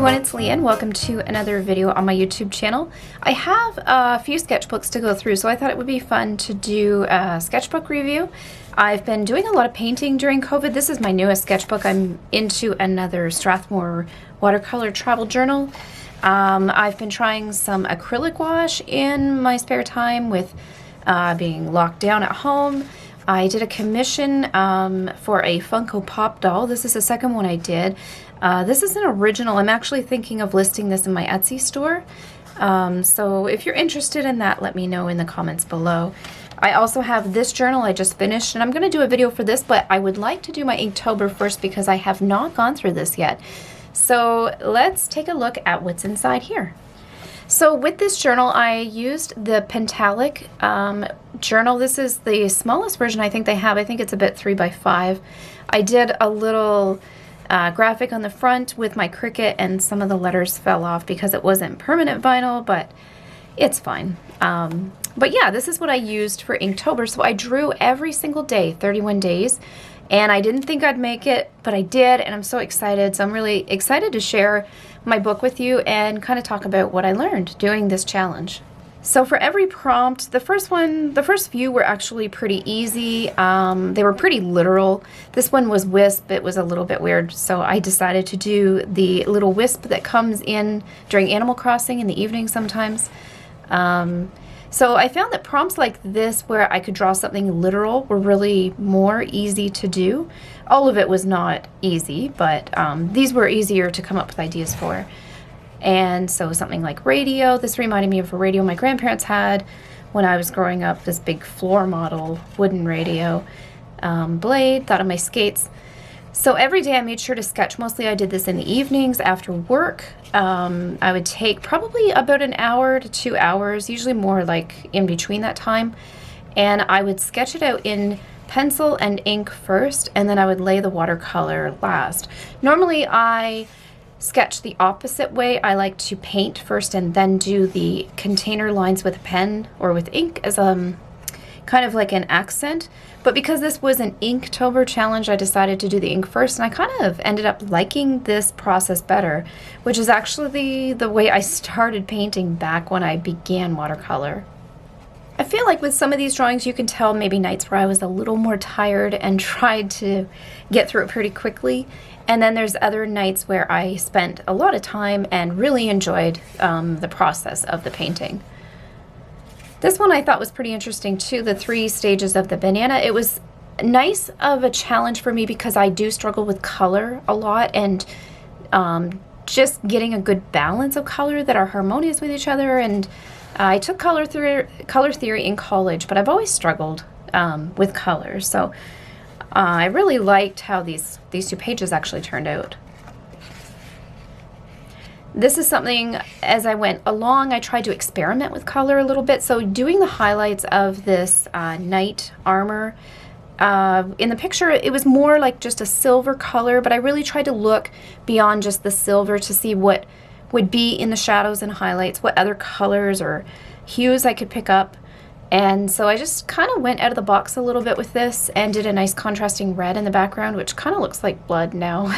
everyone, it's Leanne. Welcome to another video on my YouTube channel. I have a few sketchbooks to go through, so I thought it would be fun to do a sketchbook review. I've been doing a lot of painting during COVID. This is my newest sketchbook. I'm into another Strathmore watercolor travel journal. I've been trying some acrylic wash in my spare time with being locked down at home. I did a commission for a Funko Pop doll. This is the second one I did. This is an original. I'm actually thinking of listing this in my Etsy store. So if you're interested in that, let me know in the comments below. I also have this journal I just finished, and I'm going to do a video for this, but I would like to do my Inktober first because I have not gone through this yet. So let's take a look at what's inside here. So with this journal, I used the Pentalic journal. This is the smallest version I think they have. I think it's a bit 3x5. I did a little graphic on the front with my Cricut, and some of the letters fell off because it wasn't permanent vinyl, but it's fine. But yeah, this is what I used for Inktober. So I drew every single day, 31 days, and I didn't think I'd make it, but I did, and I'm so excited. So I'm really excited to share my book with you and kind of talk about what I learned doing this challenge. So for every prompt, the first few were actually pretty easy. They were pretty literal. This one was wisp. It was a little bit weird, so I decided to do the little wisp that comes in during Animal Crossing in the evening sometimes. So I found that prompts like this, where I could draw something literal, were really more easy to do. All of it was not easy, but these were easier to come up with ideas for. And so something like radio, this reminded me of a radio my grandparents had when I was growing up, this big floor model wooden radio. Blade, thought of my skates. So every day I made sure to sketch. Mostly I did this in the evenings after work. I would take probably about an hour to 2 hours, usually more like in between that time. And I would sketch it out in pencil and ink first, and then I would lay the watercolor last. Normally I sketch the opposite way. I like to paint first and then do the container lines with a pen or with ink as kind of like an accent. But because this was an Inktober challenge, I decided to do the ink first, and I kind of ended up liking this process better, which is actually the way I started painting back when I began watercolor. I feel like with some of these drawings you can tell maybe nights where I was a little more tired and tried to get through it pretty quickly, and then there's other nights where I spent a lot of time and really enjoyed the process of the painting. This one I thought was pretty interesting too, the 3 stages of the banana. It was nice of a challenge for me because I do struggle with color a lot, and just getting a good balance of color that are harmonious with each other. And I took color theory in college, but I've always struggled with color. So I really liked how these 2 pages actually turned out. This is something, as I went along, I tried to experiment with color a little bit. So doing the highlights of this knight armor, in the picture it was more like just a silver color, but I really tried to look beyond just the silver to see what would be in the shadows and highlights, what other colors or hues I could pick up. And so I just kind of went out of the box a little bit with this and did a nice contrasting red in the background, which kind of looks like blood now.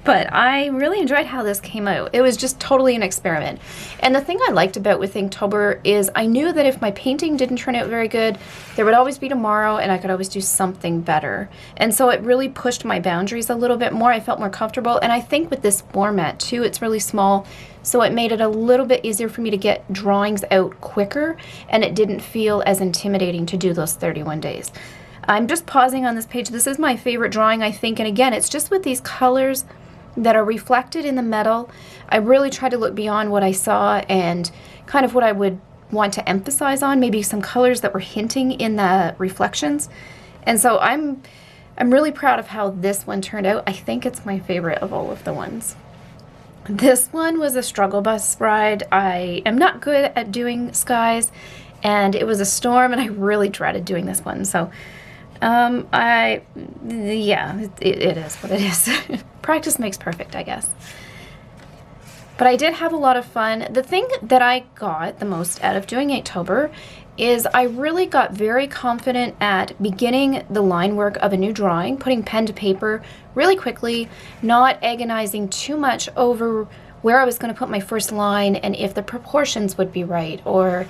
But I really enjoyed how this came out. It was just totally an experiment. And the thing I liked about with Inktober is I knew that if my painting didn't turn out very good, there would always be tomorrow, and I could always do something better. And so it really pushed my boundaries a little bit more. I felt more comfortable. And I think with this format too, it's really small, so it made it a little bit easier for me to get drawings out quicker, and it didn't feel as intimidating to do those 31 days. I'm just pausing on this page. This is my favorite drawing, I think, and again, it's just with these colors that are reflected in the metal. I really tried to look beyond what I saw and kind of what I would want to emphasize on, maybe some colors that were hinting in the reflections. And so I'm really proud of how this one turned out. I think it's my favorite of all of the ones. This one was a struggle bus ride. I am not good at doing skies, and it was a storm, and I really dreaded doing this one. So yeah, it is what it is. Practice makes perfect, I guess. But I did have a lot of fun. The thing that I got the most out of doing Inktober is I really got very confident at beginning the line work of a new drawing, putting pen to paper really quickly, not agonizing too much over where I was going to put my first line and if the proportions would be right or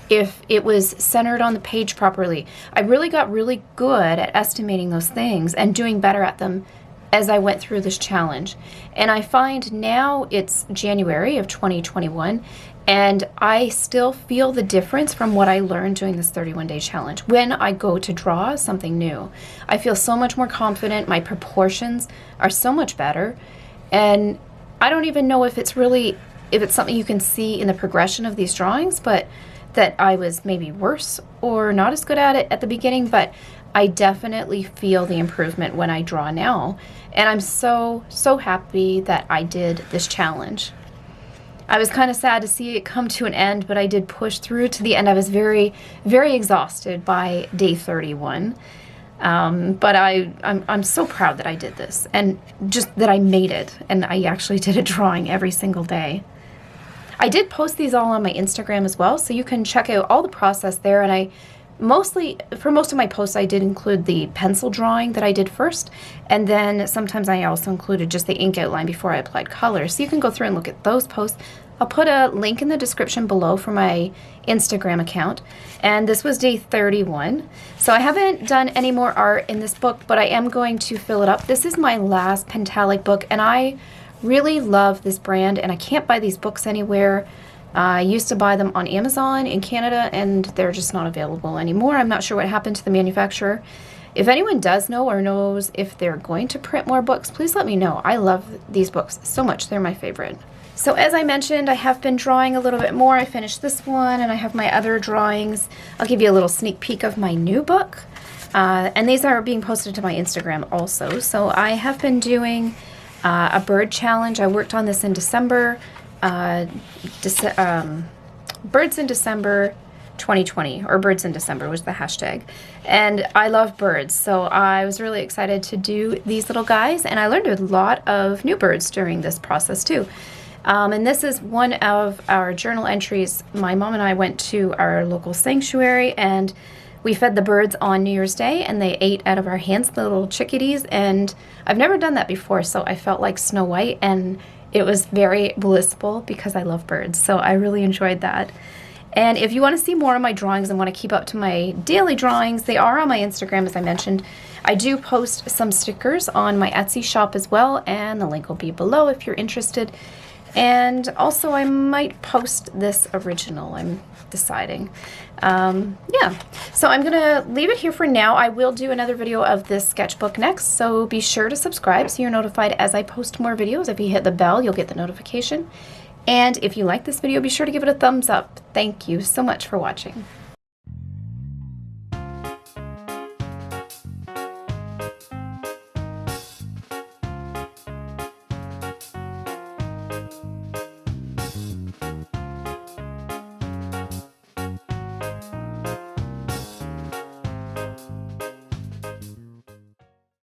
if it was centered on the page properly. I really got really good at estimating those things and doing better at them as I went through this challenge. And I find now it's January of 2021 and I still feel the difference from what I learned doing this 31-day challenge. When I go to draw something new, I feel so much more confident. My proportions are so much better. And I don't even know if it's something you can see in the progression of these drawings, but that I was maybe worse or not as good at it at the beginning, but I definitely feel the improvement when I draw now. And I'm so happy that I did this challenge. I was kind of sad to see it come to an end, but I did push through to the end. I was very, very exhausted by day 31. But I'm so proud that I did this and just that I made it. And I actually did a drawing every single day. I did post these all on my Instagram as well, so you can check out all the process there. And for most of my posts, I did include the pencil drawing that I did first, and then sometimes I also included just the ink outline before I applied color. So you can go through and look at those posts. I'll put a link in the description below for my Instagram account. And this was day 31. So I haven't done any more art in this book, but I am going to fill it up. This is my last Pentalic book, and I really love this brand, and I can't buy these books anywhere. I used to buy them on Amazon in Canada, and they're just not available anymore. I'm not sure what happened to the manufacturer. If anyone does know or knows if they're going to print more books, please let me know. I love these books so much. They're my favorite. So as I mentioned, I have been drawing a little bit more. I finished this one, and I have my other drawings. I'll give you a little sneak peek of my new book. And these are being posted to my Instagram also. So I have been doing a bird challenge. I worked on this in December. Birds in December 2020, or Birds in December was the hashtag. And I love birds, so I was really excited to do these little guys, and I learned a lot of new birds during this process too. And this is one of our journal entries. My mom and I went to our local sanctuary, and we fed the birds on New Year's Day, and they ate out of our hands, the little chickadees, and I've never done that before, so I felt like Snow White, and it was very blissful because I love birds, so I really enjoyed that. And if you want to see more of my drawings and want to keep up to my daily drawings, they are on my Instagram, as I mentioned. I do post some stickers on my Etsy shop as well, and the link will be below if you're interested. And also I might post this original, I'm deciding. Yeah, so I'm gonna leave it here for now. I will do another video of this sketchbook next, so be sure to subscribe so you're notified as I post more videos. If you hit the bell, you'll get the notification. And if you like this video, be sure to give it a thumbs up. Thank you so much for watching.